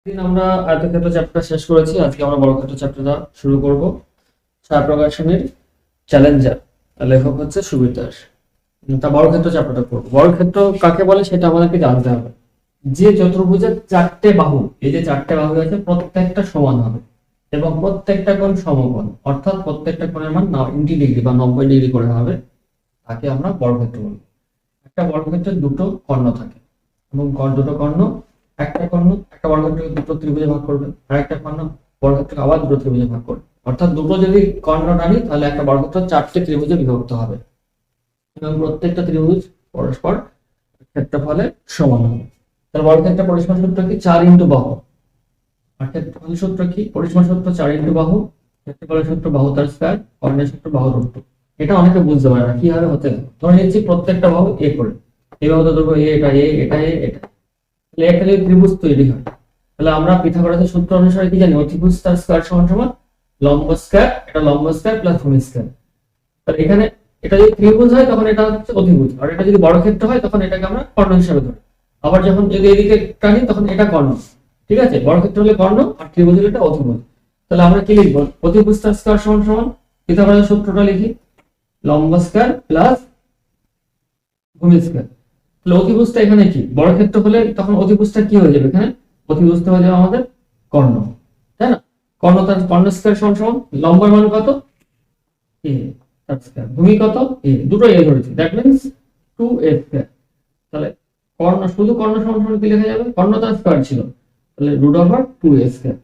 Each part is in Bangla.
দিন আমরা আয়তক্ষেত্র চ্যাপ্টার শেষ করেছি। আজকে আমরা বর্গক্ষেত্র চ্যাপ্টারটা শুরু করব। ছায়াপ্রকাশনীর চ্যালেঞ্জার, লেখক হচ্ছে সুবীর দাস। তা বর্গক্ষেত্র চ্যাপ্টারটা করবো। বর্গক্ষেত্র কাকে বলে সেটা আমাদেরকে জানতে হবে। যে চতুর্ভুজের চারটে বাহু, এই যে চারটে বাহু আছে প্রত্যেকটা সমান হবে এবং প্রত্যেকটা কোণ সমকোণ, অর্থাৎ প্রত্যেকটা কোণের মান 90 ডিগ্রি বা 90 ডিগ্রি করে হবে, তাকে আমরা বর্গক্ষেত্র বলবো। একটা বর্গক্ষেত্রের দুটো কর্ণ থাকে এবং দুটো কর্ণ, একটা কর্ণ একটা বর্গক্ষেত্রকে দুটো ত্রিভুজে ভাগ করবে, আর একটা কর্ণ বর্গক্ষেত্রকে আবার দুটো ত্রিভুজে ভাগ করবে। অর্থাৎ দুটো যদি কর্ণ টানি তাহলে একটা বর্গক্ষেত্র চারটে ত্রিভুজে বিভক্ত হবে এবং প্রত্যেকটা ত্রিভুজ পরস্পর ক্ষেত্রফলে সমান হবে। তাহলে বর্গক্ষেত্রের পরিসীমা সূত্র কি? 4 ইন্টু বাহু। আর ক্ষেত্রফলের সূত্র কি? পরিসীমা সূত্র 4 ইন্টু বাহু, ক্ষেত্রফলের সূত্র বাহু তার স্কয়ার, কর্ণের সূত্র বাহু রুট 2। এটা অনেকে বুঝতে পারে না কিভাবে হতে পারে। ধরে নিচ্ছি প্রত্যেকটা বাহু এ করে, এই বাহুটা ধরবো এ, এটা এ, এটা এ, এটা। তাহলে একটা যদি ত্রিভুজ তৈরি হয় তাহলে আমরা পিথাগোরাসের সূত্র অনুসারে কি জানি? অতিভুজ তার স্কয়ার সমান সমান লম্ব স্কয়ার, এটা লম্ব স্কয়ার প্লাস ভূমি স্কয়ার। তাহলে এখানে এটা যদি ত্রিভুজ হয় তখন এটা হচ্ছে অতিভুজ, আর এটা যদি বর্গক্ষেত্র হয় তখন এটাকে আমরা কর্ণ হিসাবে ধরি। আবার যখন যদি এদিকে টানি তখন এটা কর্ণ। ঠিক আছে, বর্গক্ষেত্র হলে কর্ণ আর ত্রিভুজ হলে এটা অতিভুজ। তাহলে আমরা কি লিখবো? অতিভুজ তার স্কয়ার সমান সমান পিথাগোরাসের সূত্রটা লিখি, লম্ব স্কয়ার প্লাস ভূমি স্কয়ার। তাহলে অতিভুজটা এখানে কি? বর্গক্ষেত্র হলে তখন অতিভুজটা কি হয়ে যাবে? এখানে অতিভুজটা হয়ে যাবে আমাদের কর্ণ, তাই না? কর্ণ তার কর্ণ স্কয়ার সমান সমান লম্বের মান কত? a তার স্কয়ার, ভূমি কত? a, দুটো a ধরেছি, দ্যাট মিন্স 2a স্কয়ার। তাহলে কর্ণ, শুধু কর্ণ সমান সমান কি লেখা যাবে? কর্ণ তার স্কয়ার ছিল, তাহলে root over 2a square,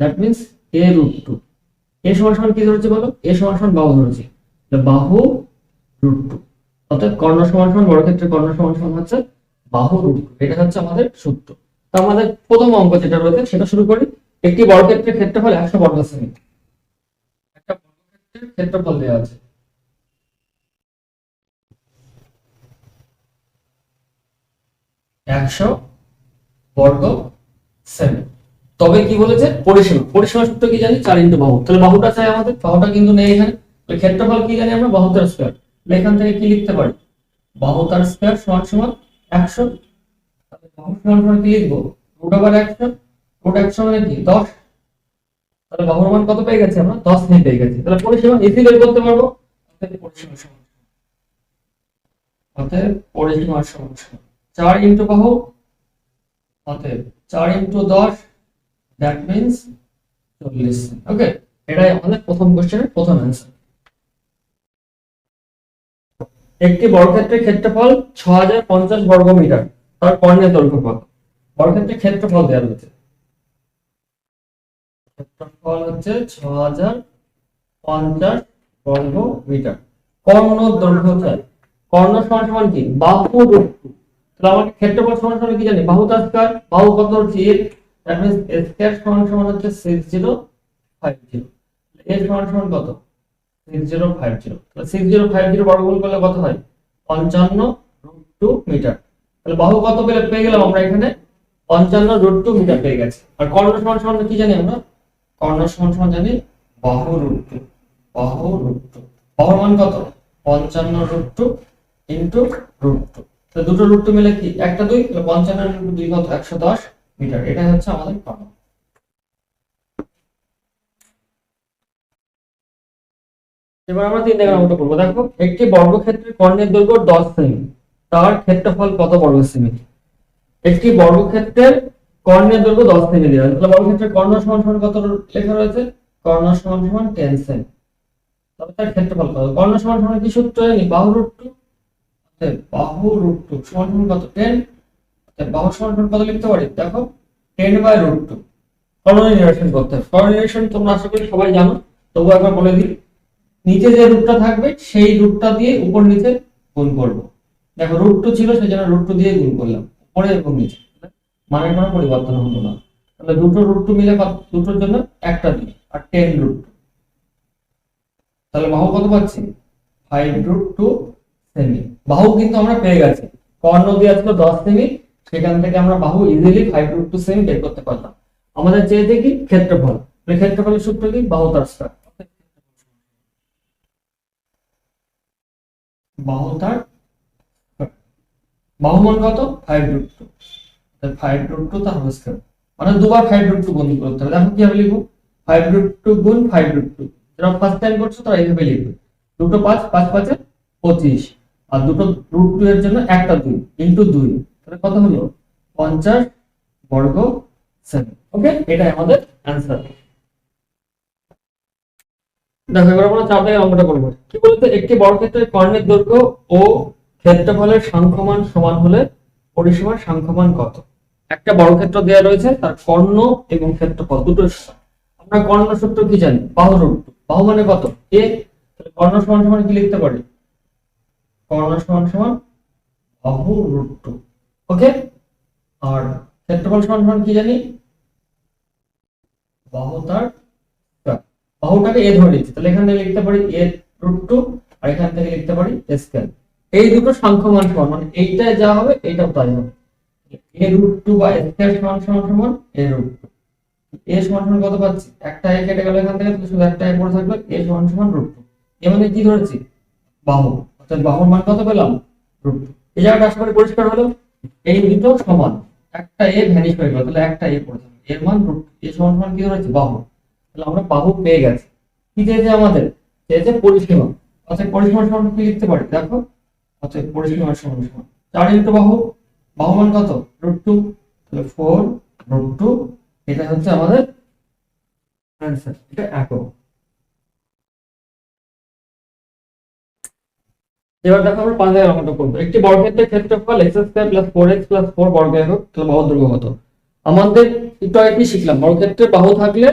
that means a root 2। a সমান সমান কি ধরেছি বলো? a সমান সমান বাহু ধরেছি, তাহলে বাহু রুট 2। অর্থাৎ কর্ণ সমান সমান বর্গক্ষেত্রের কর্ণ সমান সমান হচ্ছে বাহু রুট 2। এটা হচ্ছে আমাদের সূত্র। তো আমাদের প্রথম অঙ্ক যেটা রয়েছে সেটা শুরু করি। একটি বর্গক্ষেত্রের ক্ষেত্রফল 100 বর্গ সেমি। একটা বর্গক্ষেত্রের ক্ষেত্রফল দেওয়া আছে 100 বর্গ সেমি। তবে কি বলেছে? পরিসীমা, পরিসীমা সূত্র কি জানি? 4 ইনটু বাহু। তাহলে বাহুটা চাই আমাদের, বাহুটা কিন্তু নেই এখানে। তাহলে ক্ষেত্রফল কি জানি আমরা? বাহু তার স্কয়ার। তাহলে এখান থেকে কি লিখতে পারি? বাহু তার স্কয়ার সমান সমান 100। তাহলে বাহু সমান সমান কি লিখবো? Root over 100। রুট 100 মানে কি? 10। তাহলে বাহুর মান কত পেয়ে গেছি আমরা? 10 নিয়ে পেয়ে গেছি। তাহলে পরিসীমা ইজি বের করতে পারবো। অতএব পরিসীমা সমান, অতএব পরিসীমা সমান 4 ইনটু বাহু, অতএব 4 ইনটু 10, দ্যাট মিন্স 40। ওকে, এটাই আমাদের প্রথম কোশ্চেনের প্রথম অ্যান্সার। একটি বর্গক্ষেত্রের ক্ষেত্রফল 6050 বর্গ মিটার, তার কর্ণের দৈর্ঘ্য কত? বর্গক্ষেত্রের ক্ষেত্রফল দেওয়া রয়েছে, ক্ষেত্রফল হচ্ছে 6050 বর্গ মিটার। কর্ণ দৈর্ঘ্য চাই। কর্ণ সমান সমান কি? বাহু রুট 2। তাহলে আমাকে ক্ষেত্রফল সমান সমান কি জানি? বাহু তার স্কয়ার, বাহু কত হচ্ছে a, that means a square সমান সমান হচ্ছে 6050। এর সমান সমান কত? 6050। তাহলে 6050 বর্গমূল করলে কত হয়? 55 √2 মিটার। তাহলে বাহু কত পেয়ে গেলাম আমরা এখানে? 55 √2 মিটার পেয়ে গেছি। আর কর্ণ সমান সমান কি জানি আমরা? কর্ণ সমান সমান জানি বাহু √2। বাহু √2, বাহুর মান কত? 55 √2 ইনটু √2। তাহলে দুটো √2 মিলে কি? একটা 2, তাহলে 55 × 2 কত? 110 মিটার। এটাই হচ্ছে আমাদের কর্ণ। এবার আমরা 3 দাগের অঙ্কটা করব। দেখো, একটি বর্গক্ষেত্রের কর্ণের দৈর্ঘ্য 10 সেমি, তার ক্ষেত্রফল কত বর্গ সেমি? একটি বর্গক্ষেত্রের কর্ণের দৈর্ঘ্য 10 সেমি দেওয়া আছে। তাহলে বর্গক্ষেত্রের কর্ণ সমান সমান কত লেখা রয়েছে? কর্ণ সমান সমান 10 সেমি। তবে তার ক্ষেত্রফল কত? কর্ণ সমান সমান কি সূত্র জানি? বাহু √2। অতএব বাহু √2 সমান সমান কত? 10। অতএব বাহু সমান সমান কত লিখতে পারি? দেখো, 10/√2। কর্ণ নির্ণয় করতে হবে। কর্ণ নির্ণয় তোমরা আশা করি সবাই জানো, তবু একবার বলে দিই। নিচে যে রুটটা থাকবে সেই রুটটা দিয়ে উপর নিচে গুণ করব। দেখো, √2 ছিল সেজন্য √2 দিয়ে গুণ করলাম উপরে এবং নিচে, মানের কোনো পরিবর্তন হলো না। তাহলে দুটো √2 মিলে দুটোর জন্য একটা দিই, আর 10√2। তাহলে বাহু কত পাচ্ছি? 5√2 সেমি। বাহু কিন্তু আমরা পেয়ে গেছি, কর্ণ দেওয়া ছিল 10 সেমি, সেখান থেকে আমরা বাহু ইজিলি 5√2 সেমি বের করতে পারলাম। আমাদের চেয়েছে কি? ক্ষেত্রফল। ক্ষেত্রফলের সূত্র কি? বাহু তার স্কয়ার। বাহু তার বাহু মান কত? 5√2। তাহলে 5√2 তার হোল স্কয়ার, মানে দুবার 5√2 গুণ করতে হবে। দেখো কিভাবে লিখবো, 5√2 গুণ 5√2, যারা ফার্স্ট টাইম করছো তারা এইভাবে লিখবে, দুটো 5, 5 5 25, আর দুটো √2 এর জন্য একটা 2 ইনটু 2, তাহলে কত হলো 50 বর্গ সেমি। ওকে, এটাই আমাদের অ্যান্সার। দেখো এবার আমরা 4 দাগের অঙ্কটা করব। কি বলতো, একটি বর্গক্ষেত্রের কর্ণের দৈর্ঘ্য ও ক্ষেত্রফলের সাংখ্যমান সমান হলে পরিসীমার সাংখ্যমান কত? একটা বর্গক্ষেত্র দেওয়া রয়েছে, তার কর্ণ এবং ক্ষেত্রফল দুটো সমান। আমরা কর্ণ সূত্র কি জানি, বাহু √2, বাহু মানে কত a, তাহলে কর্ণ সমান সমান কি লিখতে পারি, কর্ণ সমান সমান বাহু √2। ওকে, আর ক্ষেত্রফল সমান সমান কি জানি, বাহু তার স্কয়ার। বাহুটাকে a ধরে নিচ্ছি, তাহলে এখান থেকে লিখতে পারি a√2, আর এখান থেকে লিখতে পারি a স্কয়ার। এই দুটো সাংখ্যমান সমান, মানে এইটা যা হবে এইটাও তাই হবে। a√2 বা a স্কয়ার সমান সমান সমান a√2। a সমান সমান কত পাচ্ছি, একটা a কেটে গেল এখান থেকে, তাহলে শুধু একটা a পড়ে থাকলো, a সমান সমান √2। এ মানে কি ধরেছি, বাহু, অর্থাৎ বাহুর মান কত পেলাম, √2। এই জায়গাটা আশা করি পরিষ্কার হলো। এই দুটো সমান, একটা a ভ্যানিশ হয়ে গেল, তাহলে একটা a পড়ে থাকলো, এর মান √2। a সমান সমান কি ধরেছি, বাহু। তাহলে আমরা বাহু পেয়ে গেছি। কি চেয়েছে আমাদের, চেয়েছে পরিসীমা, অর্থাৎ পরিসীমা সমান কি লিখতে পারি, দেখো, অর্থাৎ পরিসীমা সমান সমান 4 ইনটু বাহু, বাহু মান কত, √2, তাহলে 4√2, এটা হচ্ছে আমাদের অ্যানসার, এটা একক। এবার দেখো আমরা 5 এর অঙ্কটা করব। একটি বর্গক্ষেত্রের ক্ষেত্রফল x² + 4x + 4 বর্গ একক, তাহলে বাহুর দৈর্ঘ্য কত? আমাদের একটু আগে কি শিখলাম, বর্গক্ষেত্রে বাহু থাকলে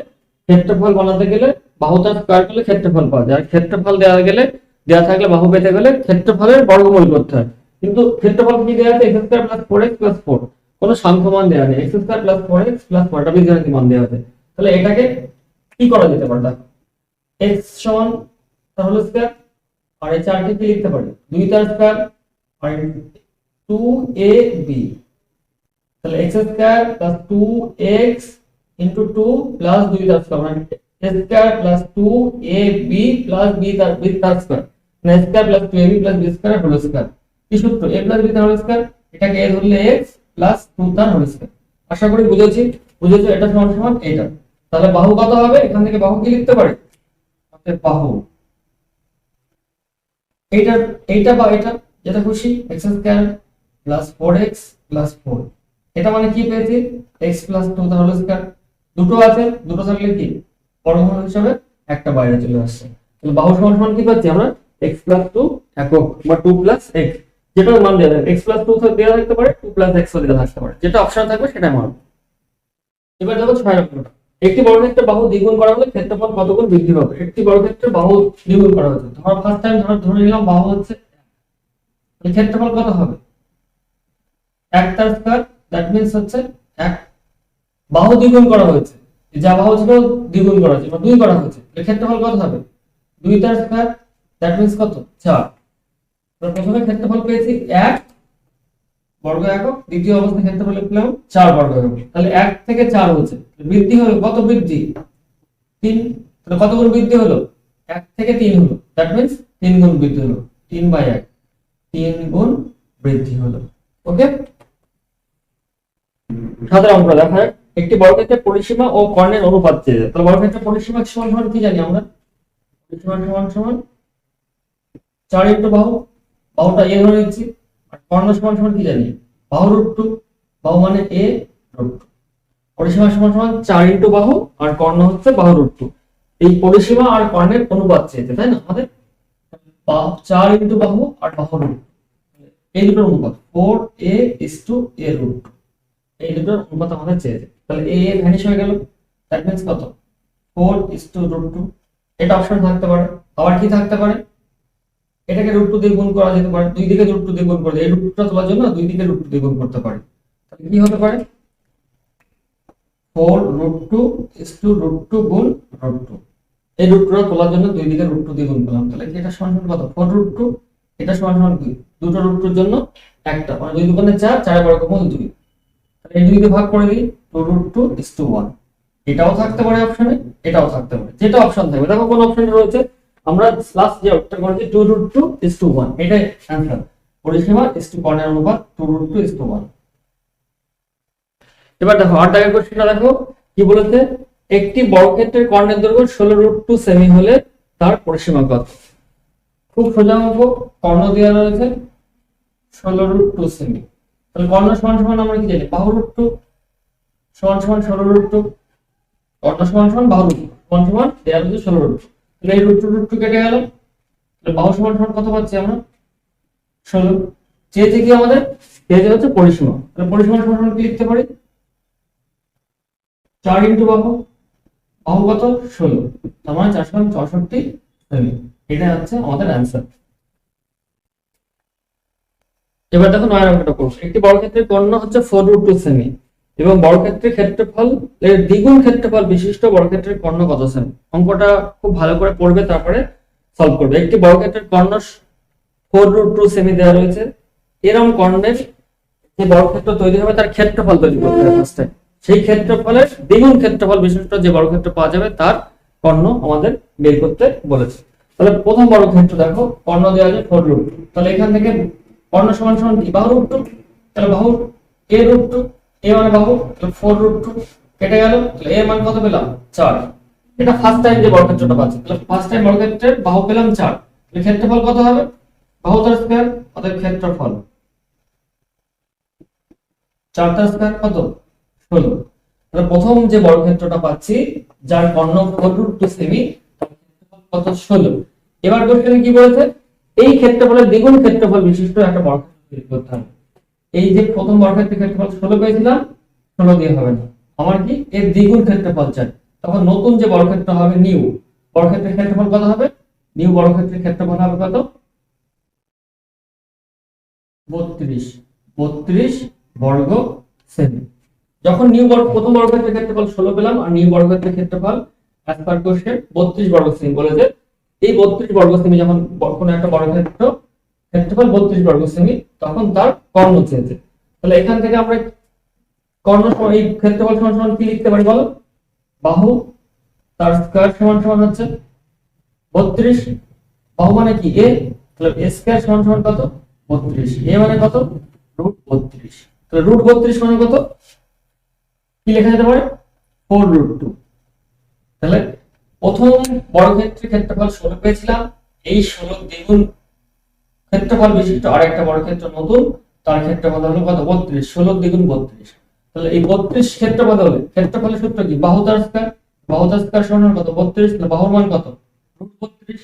ক্ষেত্রফল বানাতে গেলে বাহু তার স্কয়ার করলে ক্ষেত্রফল পাওয়া যায়, আর ক্ষেত্রফল দেওয়া থাকলে বাহু পেতে গেলে ক্ষেত্রফলের বর্গমূল করতে হয়। কিন্তু ক্ষেত্রফল কি দেওয়া আছে, x² + 4x + 4, কোনো সাংখ্যমান দেওয়া নেই, x² + 4x + 4 এটা বীজগণিত মান দেওয়া আছে। তাহলে এটাকে কি করা যেতে পারে, দেখো x সমান তাহলে স্কয়ার, আর এই 4 কে কি লিখতে পারি, 2 তার স্কয়ার, আর 2ab, তাহলে x² + 2x * 2 + 2 তার স্কয়ার, মানে x² + 2ab + b তার স্কয়ার, মানে x² + 2ab + b² whole square. কি সূত্র, a + b তার হোল স্কয়ার, এটাকে a ধরলে x + 2 তার হোল স্কয়ার। আশা করি বুঝেছো, এটা সমান সমান এটা। তাহলে বাহু কত হবে, এখান থেকে বাহু কি লিখতে পারি, অর্থাৎ বাহু এইটা, এইটা বা এটা যেটা খুশি, x² + 4x + 4, এটা মানে কি পেয়েছি, x + 2 তার হোল স্কয়ার। দুটো আছে, দুটো থাকলে কি বর্গমূল হিসাবে একটা বাইরে চলে আসছে। তাহলে বাহু সমান সমান কি পাচ্ছি আমরা, x + 2 একক বা 2 + x, যেটা মান দেওয়া যায়, x + 2 দেওয়া থাকতে পারে, 2 + x ও দেওয়া থাকতে পারে, যেটা অপশন থাকবে সেটাই মান। এবার দেখো 6 নম্বরটা, একটি বর্গক্ষেত্রের বাহু দ্বিগুণ করা হলে ক্ষেত্রফল কত গুণ বৃদ্ধি পাবে? একটি বর্গক্ষেত্রের বাহু দ্বিগুণ করা হচ্ছে, ধরো ফার্স্ট টাইম ধরে নিলাম বাহু হচ্ছে, ক্ষেত্রফল কত হবে, 1 তার স্কয়ার, দ্যাট মিন্স হচ্ছে 1, বাহু দ্বিগুণ করা হয়েছে, যা বাহু ছিল দ্বিগুণ করা হয়েছে বা 2 করা হয়েছে, এর ক্ষেত্রফল কত হবে, 2 তার স্কয়ার, দ্যাট মিন্স কত, 4। আমরা প্রথমে ক্ষেত্রফল পেয়েছি 1 বর্গ একক, দ্বিতীয় অবস্থায় ক্ষেত্রফল পেলাম 4 বর্গ একক, তাহলে 1 থেকে 4 হচ্ছে, বৃদ্ধি হলো কত, বৃদ্ধি 3, তাহলে কত গুণ বৃদ্ধি হলো, 1 থেকে 3 হলো, দ্যাট মিন্স 3 গুণ বৃদ্ধি হলো, 3/1, 3 গুণ বৃদ্ধি হলো। ওকে, সাধারণ অঙ্ক দেখা যাক। একটি বর্গক্ষেত্রের পরিসীমা ও কর্ণের অনুপাত চেয়ে, তাহলে বর্গক্ষেত্রের পরিসীমা সমান সমান কি জানি আমরা, পরিসীমা সমান সমান 4 ইনটু বাহু, বাহুটা a ধরে নিচ্ছি, আর কর্ণ সমান সমান কি জানি, বাহু √2, বাহু মানে a√2, পরিসীমা সমান সমান 4 ইনটু বাহু, আর কর্ণ হচ্ছে বাহু √2। এই পরিসীমা আর কর্ণের অনুপাত চেয়েছে, তাই না, আমাদের 4 ইনটু বাহু আর বাহু √2, এই দুটোর অনুপাত 4a/a√2, এই দুটোর অনুপাত আমাদের চেয়েছে। তাহলে a ভ্যানিশ হয়ে গেল, দ্যাট মিন্স কত, 4/√2, এটা অপশন থাকতে পারে। আবার কি থাকতে পারে, এটাকে √2 দিয়ে গুণ করা যেতে পারে, দুই দিকে √2 দিয়ে গুণ করে এই √2টা তোলার জন্য দুই দিকে √2 দিয়ে গুণ করতে পারে। তাহলে কি হতে পারে, 4√2/√2 গুণ √2, এই √2টা তোলার জন্য দুই দিকে √2 দিয়ে গুণ করলাম, তাহলে এটা সমান সমান কত, 4√2, এটা সমান সমান 2, দুটো √2 এর জন্য একটা, মানে 2 দুগুণে 4, 4 বর্গমূল 2, তাহলে এই 2 দিয়ে ভাগ করে দিই, 2√2:1, এটাও থাকতে পারে অপশনে, এটাও থাকতে পারে, যেটা অপশন থাকবে। দেখো কোন অপশনে রয়েছে, আমরা লাস্ট যে উত্তর করেছি 2√2:1, এটাই অ্যানসার, পরিসীমা কর্ণের অনুপাত 2√2:1। এবার দেখো 8 দাগের কোশ্চেনটা দেখো কি বলেছে, একটি বর্গক্ষেত্রের কর্ণের দৈর্ঘ্য 16√2 সেমি হলে তার পরিসীমা কত। খুব সোজা অঙ্ক, কর্ণ দেওয়া রয়েছে 16√2 সেমি, তাহলে কর্ণ সমান সমান আমরা কি জানি, বাহু √2 সমান সমান 16√2, কর্ণ সমান সমান বাহু √2 সমান সমান দেওয়া রয়েছে 16√2, তাহলে এই √2 কেটে গেল, তাহলে বাহু সমান সমান কত পাচ্ছি আমরা 16। চেয়েছে কি আমাদের, চেয়েছে হচ্ছে পরিসীমা, তাহলে পরিসীমা সমান সমান কি লিখতে পারি, 4 ইনটু বাহু, বাহু কত 16, তার মানে 464 সেমি, এটা হচ্ছে আমাদের অ্যান্সার। এবার দেখো 9 অঙ্কটা করব। একটি বর্গক্ষেত্রের কর্ণ হচ্ছে 4√2 সেমি এবং বর্গক্ষেত্রের ক্ষেত্রফল এর দ্বিগুণ ক্ষেত্রফল বিশিষ্ট বর্গক্ষেত্রের কর্ণ কত সেমি। অঙ্কটা খুব ভালো করে পড়বে, তারপরে সলভ করবে। একটি বর্গক্ষেত্রের কর্ণ 4√2 সেমি দেওয়া রয়েছে, এরকম কর্ণের যে বর্গক্ষেত্র তৈরি হবে তার ক্ষেত্রফল তৈরি করতে হবে ফার্স্টে। সেই ক্ষেত্রফলের দ্বিগুণ ক্ষেত্রফল বিশিষ্ট যে বর্গক্ষেত্র পাওয়া যাবে তার কর্ণ আমাদের বের করতে বলেছে। তাহলে প্রথম বর্গক্ষেত্র দেখো, কর্ণ দেওয়া আছে 4√2, তাহলে এখান থেকে কর্ণ সমান সমান কি, বাহু √2, তাহলে বাহু a√2, a মানে বাহু, তাহলে 4√2 কেটে গেল, তাহলে a মান কত পেলাম 4। এটা ফার্স্ট টাইম যে বর্গক্ষেত্রটা পাচ্ছি, তাহলে ফার্স্ট টাইম বর্গক্ষেত্রের বাহু পেলাম 4, তাহলে ক্ষেত্রফল কত হবে, বাহু তার স্কয়ার, অতএব ক্ষেত্রফল 4 তার স্কয়ার কত 16। তাহলে প্রথম যে বর্গক্ষেত্রটা পাচ্ছি যার কর্ণ 4√2 সেমি, তার ক্ষেত্রফল কত 16। এবার কোশ্চেনে কি বলেছে, এই ক্ষেত্রফলের দ্বিগুণ ক্ষেত্রফল বিশিষ্ট একটা বর্গক্ষেত্র তৈরি করতে হবে। এই যে প্রথম বর্গক্ষেত্রের ক্ষেত্রফল 16 পেয়েছিলাম, 16 দিয়ে হবে না, আমার কি এর দ্বিগুণ ক্ষেত্রফল চাই। তখন নতুন যে বর্গক্ষেত্র হবে নিউ বর্গক্ষেত্রের ক্ষেত্রফল কত হবে, নিউ বর্গক্ষেত্রের ক্ষেত্রফল হবে কত 32 বর্গ সেমি। যখন নিউ প্রথম বর্গক্ষেত্রের ক্ষেত্রফল 16 পেলাম আর নিউ বর্গক্ষেত্রের ক্ষেত্রফল অ্যাজ পার কোশ্চেন 32 বর্গ সেমি বলেছে, এই 32 বর্গ সেমি যখন কোনো একটা বর্গক্ষেত্র ক্ষেত্রফল 32 বর্গ সেমি, তখন তার কর্ণ চেয়েছে। তাহলে এখান থেকে আমরা কর্ণ সমান এই ক্ষেত্রফল সমান সমান কি লিখতে পারি বলো, বাহু তার স্কয়ার সমান সমান হচ্ছে 32, বাহু মানে কি a, তাহলে a স্কয়ার সমান সমান কত 32, a মানে কত √32, তাহলে √32 মানে কত কি লেখা যেতে পারে 4√2। তাহলে প্রথম বর্গক্ষেত্রের ক্ষেত্রফল 16 পেয়েছিলাম, এই 16 দ্বিগুণ ক্ষেত্রফল বিশিষ্ট আরেকটা বর্গক্ষেত্র নতুন, তার ক্ষেত্রফল হলো কত 32, 16 দ্বিগুণ 32। তাহলে এই 32 ক্ষেত্রফল হলে ক্ষেত্রফলের সূত্র কি, বাহু তার স্কয়ার, বাহু তার স্কয়ার সমান কত 32, তাহলে বাহুর মান কত √32,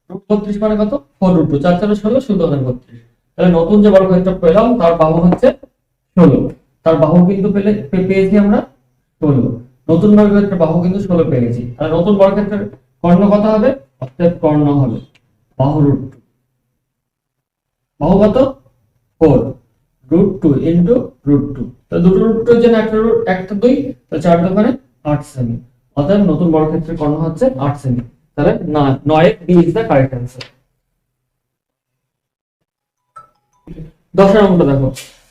√32 মানে কত 4√2, 4 4 16, 16 32। তাহলে নতুন যে বর্গক্ষেত্র পেলাম তার বাহু হচ্ছে 16, তার বাহু কিন্তু পেয়েছি আমরা 16, নতুন বর্গক্ষেত্রের বাহু কিন্তু 16 পেয়ে গেছি। তাহলে নতুন বর্গক্ষেত্রের কর্ণ কত হবে, অর্থাৎ কর্ণ হবে বাহু √2, বাহু কত 4√2 ইনটু √2, তাহলে দুটো √2 এর জন্য একটা 2, তাহলে 4 দোকানে 8 সেমি, অর্থাৎ নতুন বর্গক্ষেত্রের কর্ণ হচ্ছে 8 সেমি। তাহলে 9 B is the correct answer. 10 নম্বরটা দেখো,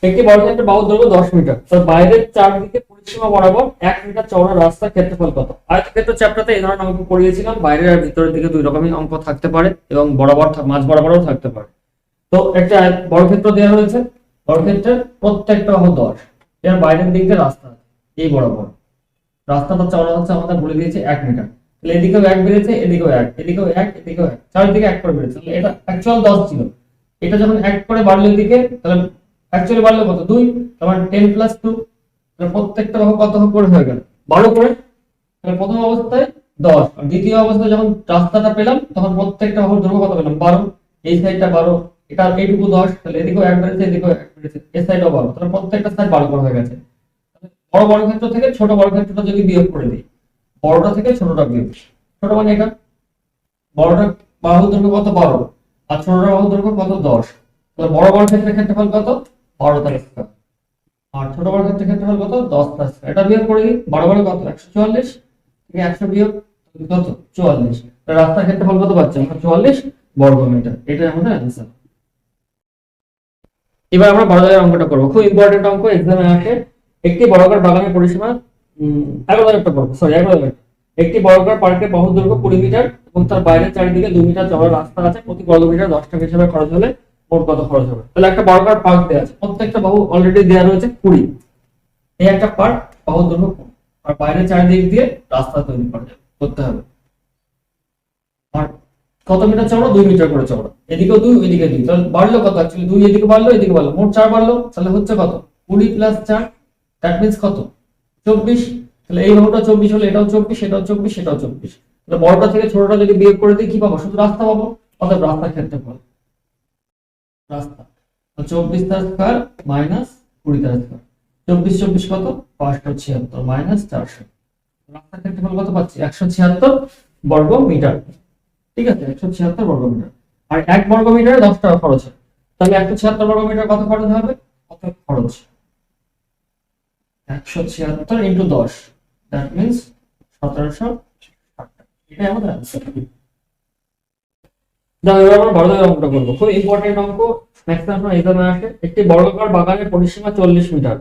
একটি বর্গক্ষেত্রের বাহুর দৈর্ঘ্য 10 মিটার, তার বাইরের চারদিকে পরিসীমা বরাবর 1 মিটার চওড়া রাস্তার ক্ষেত্রফল কত। আয়তক্ষেত্র চ্যাপ্টারতে এই ধরনের অঙ্ক পড়িয়েছিলাম, বাইরের আর ভিতরের দিকে দুই রকমই অঙ্ক থাকতে পারে এবং বরাবর মাঝ বরাবরও থাকতে পারে। তো একটা বর্গক্ষেত্র দেওয়া হয়েছে, বর্গক্ষেত্রের প্রত্যেকটা বাহু 10, এর বাইরের দিক দিয়ে রাস্তা আছে এই বরাবর, রাস্তাটা চওড়া হচ্ছে আমাদের বলে দিয়েছে 1 মিটার, তাহলে এদিকেও 1 বেড়েছে, এদিকেও 1, এদিকেও 1, এদিকেও 1, চারদিকে 1 করে বেড়েছে, তাহলে এটা অ্যাকচুয়াল 10 ছিল, এটা যখন 1 করে বাড়লো এদিকে, তাহলে অ্যাকচুয়ালি বাড়লো কত 2, তাহলে 10 + 2, তাহলে প্রত্যেকটা বাহু কত করে হয়ে গেল 12 করে। তাহলে প্রথম অবস্থায় 10 আর দ্বিতীয় অবস্থায় যখন রাস্তাটা পেলাম তখন প্রত্যেকটা বাহুর দৈর্ঘ্য কত পেলাম 12, এই সাইডটা 12, এটা এইটুকু 10, তাহলে এদিকেও 1 বেড়েছে, এদিকেও 1 বেড়েছে, এই সাইডও 12, তাহলে প্রত্যেকটা সাইড 12 করে হয়ে গেছে। বড় বর্গক্ষেত্র থেকে ছোট বর্গক্ষেত্রটা যদি বিয়োগ করে দিই, বড়টা থেকে ছোটটা বিয়োগ, ছোট মানে এটা, বড়টা বাহুর দৈর্ঘ্য কত 12 আর ছোটটা বাহুর দৈর্ঘ্য কত 10, তাহলে বড় বর্গক্ষেত্রের ক্ষেত্রফল কত 12 তার স্কয়ার আর ছোট বর্গক্ষেত্রের ক্ষেত্রফল কত 10 তার স্কয়ার। এটা বিয়োগ করে দিই, বড় বড় কত 144 থেকে 100 বিয়োগ কত 44, তাহলে রাস্তার ক্ষেত্রফল কত পাচ্ছি আমরা 44 বর্গ মিটার, এটাই আমাদের অ্যানসার। এবার আমরা বড় জায়গার অঙ্কটা করব, খুব ইম্পর্টেন্ট অঙ্ক, এক্সামে আসে। একটি বর্গাকার বাগানের পরিসীমা 11,000টা করব, সরি 11,000। একটি বর্গাকার পার্কের বাহুর দৈর্ঘ্য 20 মিটার এবং তার বাইরের চারিদিকে 2 মিটার চওড়া রাস্তা আছে, প্রতি বর্গ মিটার 10 টাকা হিসেবে খরচ হলে মোট কত খরচ হবে। তাহলে একটা বর্গাকার পার্ক দেওয়া আছে, প্রত্যেকটা বাহু অলরেডি দেওয়া রয়েছে 20, এই একটা পার্ট বাহু দৈর্ঘ্য কম, আর বাইরে চারিদিক দিয়ে রাস্তা তৈরি করতে হবে। আর কত মিটার চওড়া? 2 মিটার করে চওড়া, এদিকেও 2 এদিকে 2, তাহলে বাড়লো কত? অ্যাকচুয়ালি 2 এদিকে বাড়লো এদিকে বাড়লো, মোট 4 বাড়লো, তাহলে হচ্ছে কত? 20 প্লাস 4, দ্যাট মিন্স কত? 24। তাহলে এই বাহুটা 24 হলে এটাও 24, এটাও 24, এটাও 24। তাহলে বড়টা থেকে ছোটটা যদি বিয়োগ করে দিই কি পাবো? শুধু রাস্তা পাবো। অতএব রাস্তার ক্ষেত্রফল, রাস্তা 24 তার স্কয়ার মাইনাস 20 তার স্কয়ার, 24 24 কত? 576 মাইনাস 400। রাস্তার ক্ষেত্রফল কত পাচ্ছি? 176 বর্গ মিটার। ঠিক আছে, 176 বর্গ মিটার। আর 1 বর্গ মিটারে 10 টাকা খরচ হয়, তাহলে 176 বর্গ মিটার কত খরচ হবে? কত খরচ? 176 ইনটু 10, দ্যাট মিন্স 1760 টাকা। এটাই আমাদের आंसर। দাও এবার আমরা 12 দাগের অঙ্কটা করব। খুব ইম্পর্টেন্ট অঙ্ক, ম্যাক্সিমাম সময় এক্সামে আসে। একটি বর্গাকার বাগানের পরিসীমা 40 মিটার।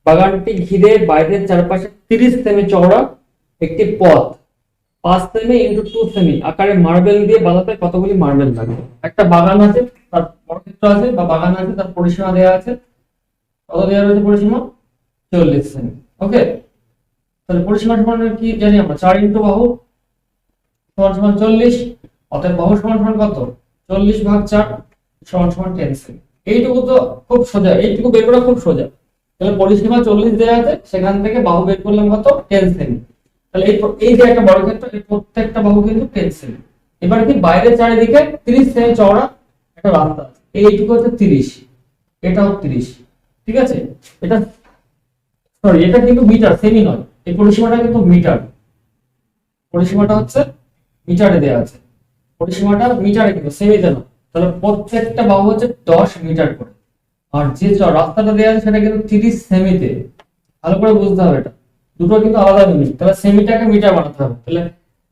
বাগানটি ঘিরে বাইরের চারপাশে 30 সেমি চওড়া একটি পথ 5 সেমি ইনটু 2 সেমি আকারে মার্বেল দিয়ে বাঁধাতে কতগুলি মার্বেল লাগবে? একটা বাগান আছে, তার বর্গক্ষেত্র আছে বা বাগান আছে, তার পরিসীমা দেওয়া আছে। কত দেওয়া রয়েছে পরিসীমা? 40 সেমি। ওকে, তাহলে পরিসীমা সমান কি জানি আমরা? 4 ইনটু বাহু সমান সমান 40। অতএব বাহু সমান সমান কত? 40 ভাগ 4 সমান সমান 10 সেমি। এইটুকু তো খুব সোজা, এইটুকু বের করা খুব সোজা। তাহলে পরিসীমা 40 দেওয়া আছে, সেখান থেকে বাহু বের করলাম কত? 10 সেমি। তাহলে এই যে একটা বর্গক্ষেত্র, এই প্রত্যেকটা বাহু কিন্তু 10 সেমি। এবার কি বাইরের চারিদিকে 30 সেমি চওড়া একটা রাস্তা আছে, এইটুকু হচ্ছে 30, এটাও 30। ঠিক আছে, এটা সরি এটা কিন্তু মিটার, সেমি নয়। এই পরিসীমাটা কিন্তু মিটার, পরিসীমাটা হচ্ছে মিটারে দেওয়া আছে, পরিসীমাটা মিটারে কিন্তু সেমিতে না। তাহলে প্রত্যেকটা বাহু হচ্ছে 10 মিটার করে। আর যে রাস্তাটা দেওয়া আছে সেটা কিন্তু 30 সেমিতে। ভালো করে বুঝতে হবে, এটা দুটো কিন্তু আলাদা জিনিস। তাহলে সেমিটাকে মিটার বানাতে হবে। তাহলে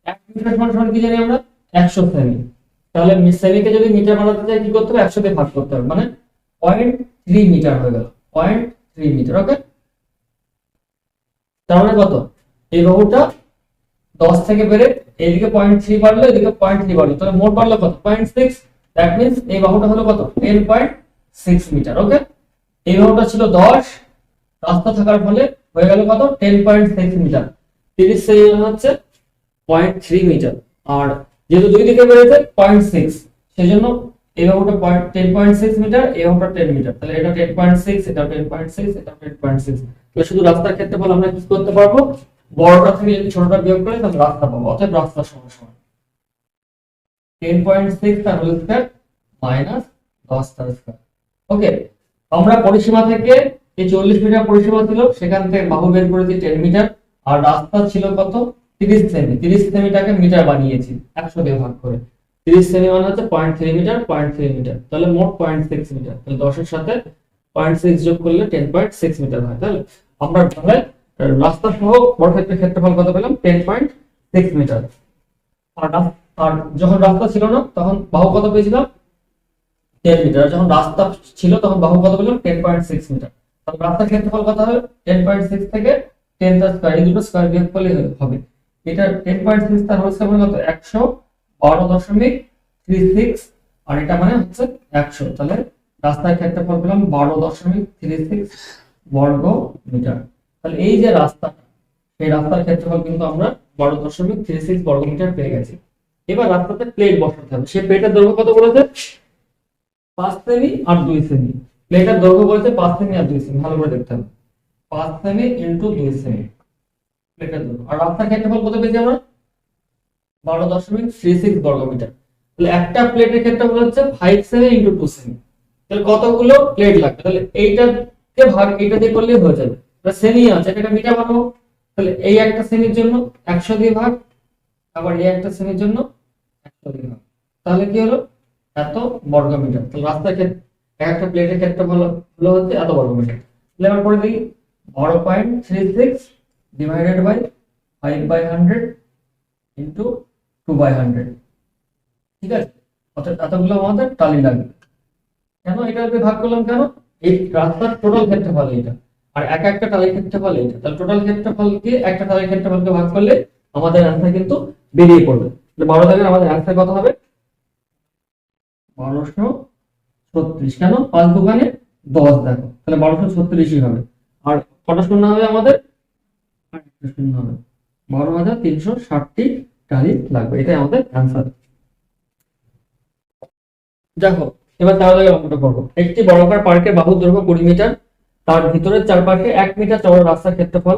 1 মিটার সমান সমান কি জানি আমরা? 100 সেমি। তাহলে সেমিকে যদি মিটার বানাতে চাই কি করতে হবে? 100 দিয়ে ভাগ করতে হবে, মানে 0.3 মিটার হয়ে গেল, 0.3 মিটার। ওকে, তার মানে কত? এই বাহুটা 10 থেকে বেড়ে এইদিকে 0.3 বাড়লো, এদিকে 0.3 বাড়লো, তাহলে মোট বাড়লো কত? 0.6। দ্যাট মিন্স এই বাহুটা হলো কত? 10.6 মিটার। ওকে, এই বাহুটা ছিল 10, রাস্তা থাকার ফলে হয়ে গেল কত? 10.6 মিটার। 30 সেমি হচ্ছে 0.3 মিটার। আর যেহেতু দুই দিকে বেড়েছে 0.6, সেজন্য এই বাহুটা 10.6 মিটার, এই বাহুটা 10 মিটার। তাহলে এটা 10.6, এটা 10.6, এটা 10.6। তাহলে শুধু রাস্তার ক্ষেত্রফল আমরা কি করতে পারবো? বড়টা থেকে যদি ছোটটা বিয়োগ করে তাহলে রাস্তা পাবো। অতএব রাস্তা সমান সমান 10.6 তার হোল স্কয়ার মাইনাস 10 তার স্কয়ার। ওকে, আমরা পরিসীমা থেকে এই 40 মিটার পরিসীমা ছিল, সেখান থেকে বাহু বের করেছি 10 মিটার। আর রাস্তা ছিল কত? 30 সেমি। 30 সেমিটাকে মিটার বানিয়েছি 100 দিয়ে ভাগ করে। 30 সেমি মানে হচ্ছে 0.3 মিটার, 0.3 মিটার। তাহলে মোট 0.6 মিটার। তাহলে 10 এর সাথে 0.6 যোগ করলে 10.6 মিটার হয়। তাহলে আমরা তাহলে রাস্তা সহ বর্গক্ষেত্রের ক্ষেত্রফল কত পেলাম? 10.6 মিটার। আর যখন রাস্তা ছিল না তখন বাহু কত পেয়েছিলাম? 10 মিটার। যখন রাস্তা ছিল তখন বাহু কত পেলাম? 10.6 মিটার। তাহলে রাস্তার ক্ষেত্রফল কত হবে? 10.6 থেকে 10 তার স্কয়ার, এই দুটো স্কয়ার বিয়োগ করলে হবে। এটা 10.6 তার হোল স্কয়ার মানে কত? 112.36। আর এটা মানে হচ্ছে 100। তাহলে রাস্তার ক্ষেত্রফল পেলাম 12.36 বর্গ মিটার। তাহলে এই যে রাস্তাটা, এই রাস্তার ক্ষেত্রফল কিন্তু আমরা 12.36 বর্গ মিটার পেয়ে গেছি। এবার রাস্তাতে প্লেট বসাতে হবে। সেই প্লেটের দৈর্ঘ্য কত বলেছে? 5 সেমি আর 2 সেমি। প্লেটের দৈর্ঘ্য বলেছে 5 সেমি আর 2 সেমি, ভালো করে দেখতে হবে। 5 সেমি ইনটু 2 সেমি প্লেটের দৈর্ঘ্য। আর রাস্তার ক্ষেত্রফল কত পেয়েছি আমরা? 12.36 বর্গ মিটার। তাহলে একটা প্লেটের ক্ষেত্রফল হচ্ছে 5 সেমি ইনটু 2 সেমি। তাহলে কতগুলো প্লেট লাগবে? তাহলে এইটাকে ভাগ এইটা দিয়ে করলেই হয়ে যাবে। সেমি আছে, এটাকে মিটার বানাবো। তাহলে এই একটা সেমির জন্য 100 দিয়ে ভাগ, আবার এই একটা সেমির জন্য 100 দিয়ে ভাগ। তাহলে কি হলো? এত বর্গ মিটার। তাহলে রাস্তার ক্ষেত্রে একটা প্লেটের ক্ষেত্রফল হলো হচ্ছে এত বর্গ মিটার। তাহলে আমরা করে দিই 12.36 ডিভাইডেড বাই 5/100 ইনটু 2/100। ঠিক আছে, অর্থাৎ এতগুলো আমাদের টালি লাগবে। কেন এটা দিয়ে ভাগ করলাম? কেন? এই রাস্তার টোটাল ক্ষেত্রফল এইটা, আর একটা টালির ক্ষেত্রফল এইটা। তাহলে টোটাল ক্ষেত্রফলকে একটা টালির ক্ষেত্রফলকে ভাগ করলে আমাদের आंसर কিন্তু বেরিয়ে পড়বে। তাহলে 12 দাগের আমাদের आंसर কত হবে? 1236। কেন? 5 দোকানে 10 দেখো, তাহলে 1236ই হবে। আর কটা শূন্য হবে আমাদের? 8টা শূন্য হবে। 12,360টি টালি লাগবে, এটাই আমাদের অ্যান্সার। দেখো এবার তাহলে অঙ্কটা করবো। একটি বর্গাকার পার্কের বাহুর দৈর্ঘ্য 20 মিটার, তার ভিতরের চারপাশে 1 মিটার চওড়া রাস্তার ক্ষেত্রফল,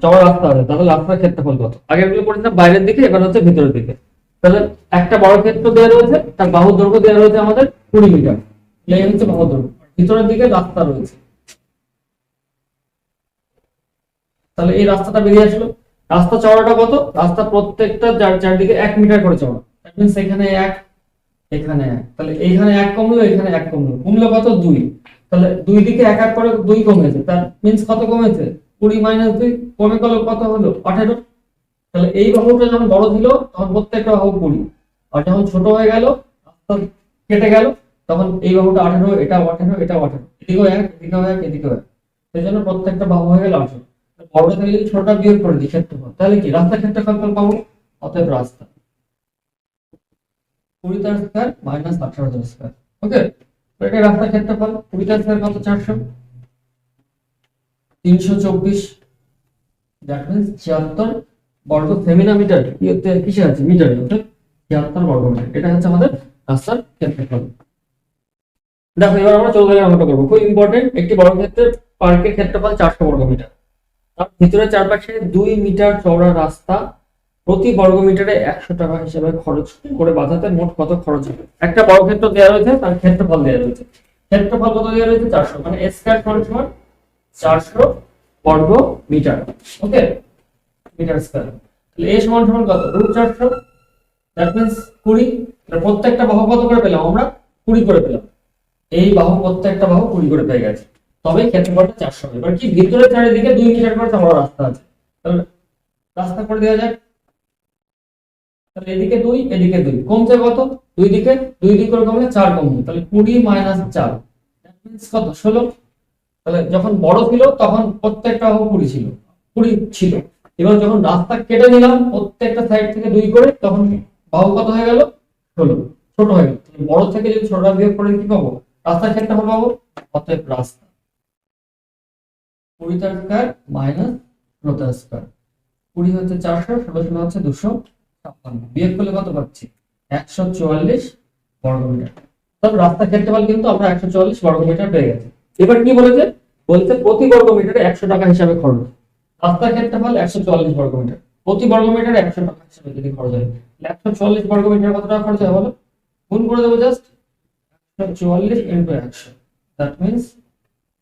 চওড়া রাস্তা আছে, তাহলে রাস্তার ক্ষেত্রফল কত? আগের গুলো করেছিলাম বাইরের দিকে, এবার হচ্ছে ভিতরের দিকে। তাহলে একটা বড় ক্ষেত্র দেওয়া রয়েছে, তার বাহুর দৈর্ঘ্য দেওয়া রয়েছে আমাদের 20 মিটার, এই হচ্ছে বাহুর দৈর্ঘ্য। ভিতরের দিকে রাস্তা রয়েছে, তাহলে এই রাস্তাটা বেরিয়ে আসলো। রাস্তা চওড়াটা কত? রাস্তা প্রত্যেকটা চারদিকে 1 মিটার করে চওড়া। দ্যাট মিন্স এখানে 1, এখানে 1, তাহলে এইখানে 1 কমলো, এখানে 1 কমলো, কমলো কত? 2। তাহলে দুই দিকে 1 1 করে 2 কমেছে, তার মিন্স কত কমেছে? 20 - 2 কমে গেল, কত হলো? 18। তাহলে এই বাহুটা যখন বড় ছিল তখন প্রত্যেকটা বাহু 20, আর যখন ছোট হয়ে গেল, রাস্তা কেটে গেল, তখন এই বাহুটা 18, এটাও 18, এটাও 18, এদিকেও 1, এদিকেও 1, এদিকেও 1, সেই জন্য প্রত্যেকটা বাহু হয়ে গেল 18। বড়টা থেকে যদি ছোটটা বিয়োগ করে দিই ক্ষেত্রফল, তাহলে কি রাস্তার ক্ষেত্রফল পাবো? অতএব রাস্তা 20 তার স্কয়ার মাইনাস 18 তার স্কয়ার। ওকে, তো এটা রাস্তার ক্ষেত্রফল। 20 তার স্কয়ার কত? 400, 324, দ্যাট মিন্স 76 বর্গ সেমিনামিটার। কি হচ্ছে? কিসে আছে? মিটারে, অর্থাৎ 76 বর্গ মিটার। এটা হচ্ছে আমাদের রাস্তার ক্ষেত্রফল। দেখো এবার আমরা 14 অঙ্কটা করবো, খুব ইম্পর্টেন্ট। একটি বর্গক্ষেত্রের পার্কের ক্ষেত্রফল 400 বর্গ মিটার, তার ভিতরে চারপাশে 2 মিটার চওড়া রাস্তা, প্রতি বর্গ মিটারে 100 টাকা হিসেবে খরচ করে বাঁধাতে মোট কত খরচ হবে? একটা বর্গক্ষেত্র দেওয়া রয়েছে, তার ক্ষেত্রফল দেওয়া রয়েছে। ক্ষেত্রফল কত দেওয়া রয়েছে? 400, মানে a স্কয়ার সমান 400 বর্গ মিটার। ওকে, মিটার স্কয়ার। তাহলে a সমান কত? √400, দ্যাট মিন্স 20। প্রত্যেকটা বাহু কত করে পেলাম আমরা? 20 করে পেলাম। এই বাহু প্রত্যেকটা বাহু 20 করে পেয়ে গেছে, তবে ক্ষেত্রফলটা 400 হবে। এবার কি ভিতরে চারিদিকে 2 মিটার করে চওড়া রাস্তা আছে, তাহলে রাস্তা করে দেওয়া যায়। তাহলে এদিকে 2, এদিকে 2, কমছে কত? দুই দিকে 2 করে কমলে 4 কমবে, তাহলে 20 - 4, দ্যাট মিন্স কত? 16। তাহলে যখন বড় ছিল তখন প্রত্যেকটা বাহু 20 ছিল, 20 ছিল। এবার যখন রাস্তা কেটে নিলাম প্রত্যেকটা সাইড থেকে 2 করে, তখন বাহু কত হয়ে গেল? 16, ছোট হয়ে গেল। তাহলে বড় থেকে যদি ছোটটা বিয়োগ করে কি পাবো? রাস্তার ক্ষেত্রফল পাবো। অতএব রাস্তা 20 তার স্কয়ার মাইনাস 16 তার স্কয়ার। 20 হচ্ছে 400, 16 হচ্ছে 256, বিয়োগ করলে কত পাচ্ছি? 144 বর্গমিটার। তবে রাস্তার ক্ষেত্রফল কিন্তু আমরা 144 বর্গমিটার পেয়ে গেছি। এবার কি বলেছে? বলতে প্রতি বর্গ মিটারে 100 টাকা হিসাবে খরচ। রাস্তার ক্ষেত্রফল 144 বর্গমিটার, প্রতি বর্গ মিটারে 100 টাকা হিসাবে যদি খরচ হয়, 144 বর্গমিটার কত টাকা খরচ হয় বলো? গুণ করে দেবো জাস্ট, 144 ইনটু 100, দ্যাট মিন্স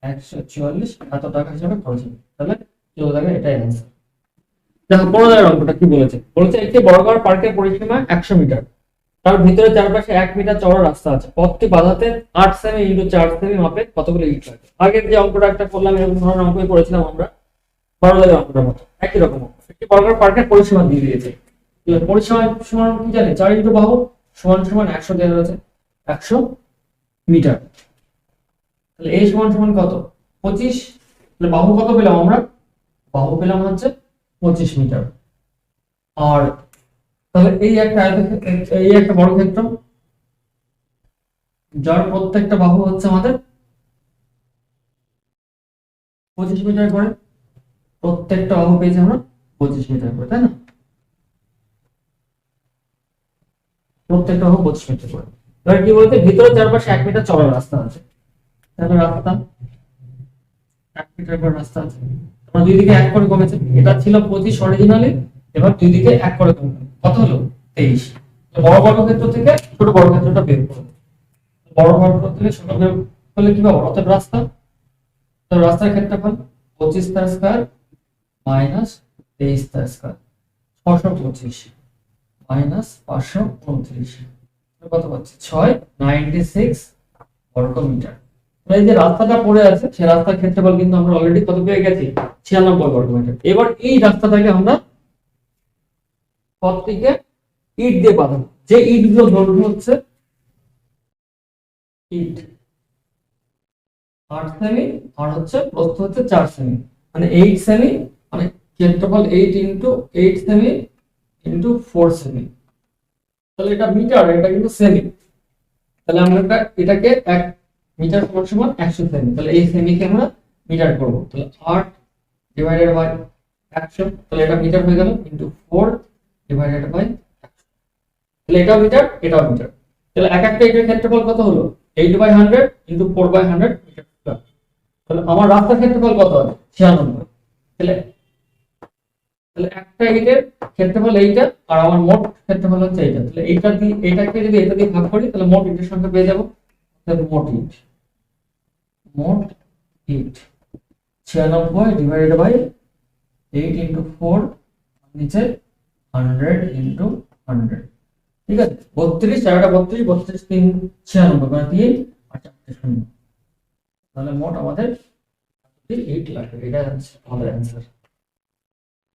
144 এত টাকা হিসাবে খরচ হবে। তাহলে চলে যাবে, এটাই অ্যান্সার। দেখো 15 অঙ্কটা কি বলেছে? বলেছে একটি বর্গাকার পার্কের পরিসীমা 100 মিটার, তার ভিতরে চারপাশে 1 মিটার চওড়া রাস্তা আছে, পথটি বাঁধাতে 8 সেমি ইনটু 4 সেমি মাপে কতগুলো ইট লাগে? আগের যে অঙ্কটা একটা করলাম এরকম ধরনের অঙ্কই করেছিলাম আমরা, 12 অঙ্কটার মতো একই রকম অঙ্ক। একটি বর্গাকার পার্কের পরিসীমা দিয়ে দিয়েছে। পরিসীমা সমান কি জানি? 4 ইনটু বাহু সমান 100 দেওয়া রয়েছে, 100 মিটার। তাহলে a সমান কত? 25। তাহলে বাহু কত পেলাম আমরা? বাহু পেলাম হচ্ছে 25 মিটার। আর তাহলে এই একটা এই একটা বড় ক্ষেত্র, যার প্রত্যেকটা বাহু হচ্ছে আমাদের 25 মিটার করে, প্রত্যেকটা বাহু পেয়েছি আমরা 25 মিটার করে, তাই না? প্রত্যেকটা বাহু 25 মিটার করে। এবার কি বলতে? ভিতরে চারপাশে 1 মিটার চওড়া রাস্তা আছে, তাহলে রাস্তা 1 মিটার করে রাস্তা আছে। আমরা দুই দিকে 1 করে কমেছে, এটা ছিল 25 অরিজিনালি, এবার দুই দিকে 1 করে কমে কত হলো? 23। বড় বর্গক্ষেত্র থেকে ছোট বর্গক্ষেত্রটা বের করব। বড় বর্গক্ষেত্র থেকে ছোট বের করলে কি পাবো? অর্থাৎ রাস্তা, তো রাস্তার ক্ষেত্রফল 25 তার স্কয়ার মাইনাস 23 তার স্কয়ার, 625 মাইনাস 529, কত পাচ্ছি? 696 বর্গ মিটার। এই যে রাস্তাটা পড়ে আছে সেই রাস্তার ক্ষেত্রফল কিন্তু আমরা অলরেডি কত পেয়ে গেছি? 96 বর্গ মিটার। এবার এই রাস্তাটাকে আমরা পথটিকে ইট দিয়ে বাঁধাবো, যে ইট গুলো দৈর্ঘ্য হচ্ছে ইট 8 সেমি আর হচ্ছে প্রস্থ হচ্ছে 4 সেমি, মানে 8 সেমি, মানে ক্ষেত্রফল 8 ইনটু 8 সেমি ইনটু 4 সেমি। তাহলে এটা মিটার, এটা কিন্তু সেমি। তাহলে আমরা এটাকে 1 মিটার সমান 100 সেমি, তাহলে এই সেমিকে আমরা মিটার করবো, তাহলে 8 ডিভাইডেড বাই 100, তাহলে এটা মিটার হয়ে গেল, ইন্টু 4 ডিভাইডেড বাই 100, তাহলে এটাও মিটার এটাও মিটার। তাহলে এক একটা ইটের ক্ষেত্রফল কত হলো, 8/100 ইন্টু 4/100 মিটার স্কয়ার। তাহলে আমার রাস্তার ক্ষেত্রফল কত হবে, 96। তাহলে তাহলে একটা ইটের ক্ষেত্রফল এইটা, আর আমার মোট ক্ষেত্রফল হচ্ছে এইটা। তাহলে এইটা দিয়ে এইটাকে যদি এটা দিয়ে ভাগ করি, তাহলে মোট ইটের সংখ্যা পেয়ে যাবো। তাহলে মোট ইট 96 ডিভাইডেড বাই 8 ইন্টু 4 নিচে 100 ইন্টু 100, ঠিক আছে। 32, 4টা 32, 32 3 96, মানে 3 আর 4টে 0। তাহলে মোট আমাদের 8 লাগবে, এটা হচ্ছে আমাদের অ্যান্সার।